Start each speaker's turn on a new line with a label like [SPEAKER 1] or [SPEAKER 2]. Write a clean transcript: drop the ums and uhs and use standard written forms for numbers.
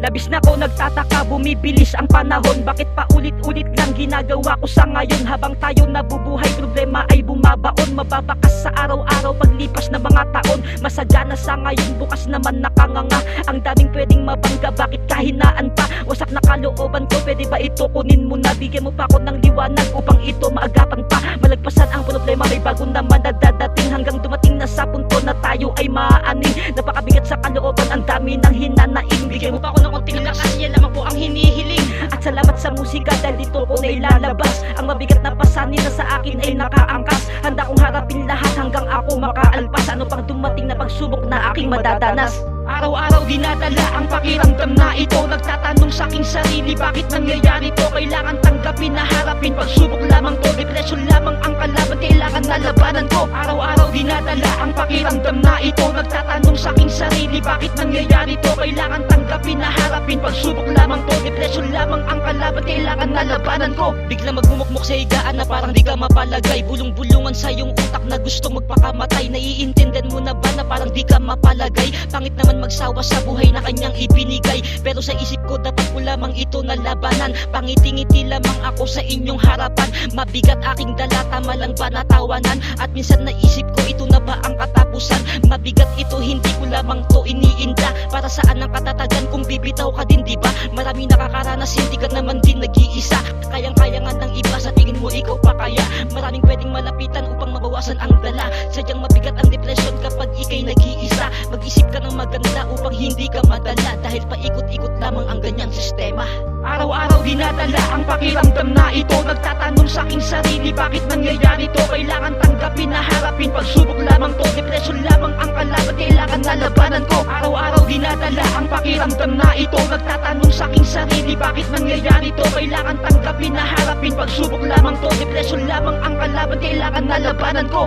[SPEAKER 1] Labis na ko nagtataka, bumibilis ang panahon. Bakit paulit-ulit lang ginagawa ko sa ngayon? Habang tayo nabubuhay, problema ay bumabaon. Mababakas sa araw-araw paglipas na mga taon. Masadya na sa ngayon, bukas naman nakanganga. Ang daming pwedeng mabangga, bakit kahinaan pa? Wasak na kalooban ko, pwede ba ito kunin mo na? Bigyan mo pa ako ng liwanag upang ito maagapan pa. Malagpasan ang problema, may bago naman na dadating. Hanggang dumating na sa punto na tayo ay maaaning. Napakabigat sa kalooban, ang dami ng hinanaing. Bigyan mo pa ako ng konting lakas, yan lamang po ang hinihiling. At salamat sa musika dahil dito ko na ilalabas. Ang mabigat na pasanin na sa akin ay nakaangkas. Handa kong harapin lahat hanggang ako makaalpas. Ano pang dumating na pagsubok na aking madadanas. Araw-araw dinadala ang pakiramdam na ito. Nagtatanong sa aking sarili, bakit nangyayari to? Kailangan tanggapin na harapin, pagsubok lamang to. Depresyon lamang ang kalaban, kailangan na labanan ko. Araw-araw dinadala ang pakiramdam na ito. Nagtatanong sa aking sarili, bakit nangyayari to? Kailangan tanggapin na harapin, pagsubok lamang to. Depresyon lamang ang kalaban, kailangan na labanan ko. Biglang magmumukmok sa higaan na parang di ka mapalagay. Bulong-bulungan sa iyong utak na gustong magpakamatay. Naiintindihan mo na ba na parang di ka mapalagay? Pangit naman magsawa sa buhay na kanyang ibinigay. Pero sa isip ko dapat ko lamang ito nalabanan. Pangiti-ngiti lamang ako sa inyong harapan. Mabigat aking dala, tama lang ba natawanan? At minsan naisip ko, ito na ba ang katapusan? Mabigat ito, hindi ko lamang to iniinda. Para saan ang katatagan kung bibitaw ka din, diba? Marami nakakaranas, hindi ka naman din nag-iisa. Kayang-kaya nga ng iba, sa tingin mo ikaw pa kaya? Maraming pwedeng malapitan upang mabawasan ang dala. Sadyang mabigat ang depresyon kapag ikay nag-iisa. Mag-isip ka ng maganda upang hindi ka madala, dahil paikot-ikot lamang ang ganyang sistema. Araw-araw dinadala ang pakiramdam na ito. Nagtatanong sa aking sarili, bakit nangyayari to? Kailangan tanggapin na harapin, pagsubok lamang to. Depresyon lamang ang kalaban, kailangan na labanan ko. Araw-araw dinadala ang pakiramdam na ito. Nagtatanong sa aking sarili, bakit nangyayari to? Kailangan tanggapin na harapin, pagsubok lamang to. Depresyon lamang ang kalaban, kailangan na labanan ko.